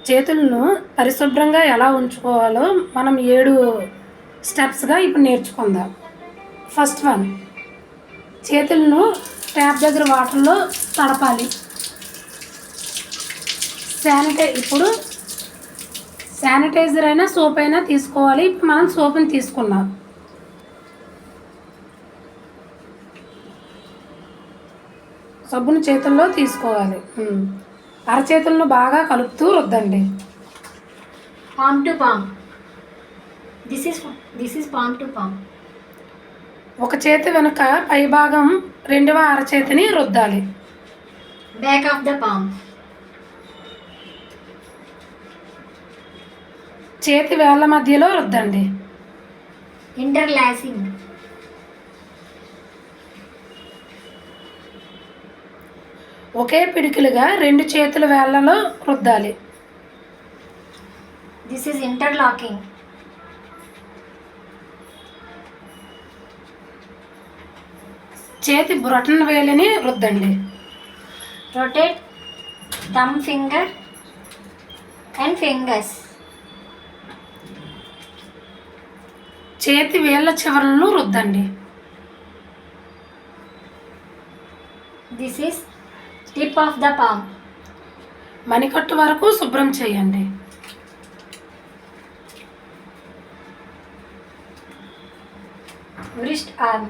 చేతులను పరిశుభ్రంగా ఎలా ఉంచుకోవాలో మనం 7 స్టెప్స్గా ఇప్పుడు నేర్చుకుందాం. ఫస్ట్ వన్, చేతులను ట్యాప్ దగ్గర వాటర్లో తడపాలి. ఇప్పుడు శానిటైజర్ అయినా సోప్ అయినా తీసుకోవాలి. ఇప్పుడు మనం సోప్ని తీసుకున్నాం. సబ్బును చేతుల్లో తీసుకోవాలి. అరచేతులను బాగా కలుపుతూ రుద్దండి. palm to palm. This is palm to palm. ఒక చేతి వెనుక పై భాగం రెండవ అరచేతిని రుద్దాలి. Back of the palm. చేతి వేళ్ల మధ్యలో రుద్దండి. Interlacing. ఒకే పిడికిలుగా 2 చేతుల వేళ్లలో రుద్దాలి. This is interlocking. చేతి బ్రొటన వేలిని రుద్దండి. Rotate thumb finger and fingers. చేతి వేళ్ల చివరలను రుద్దండి. This is tip of the palm. మణికట్టు వరకు శుభ్రం చేయండి. Wrist arm.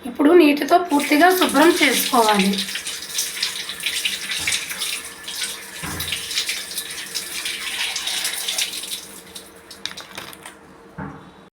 ఇప్పుడు నీటితో పూర్తిగా శుభ్రం చేసుకోవాలి.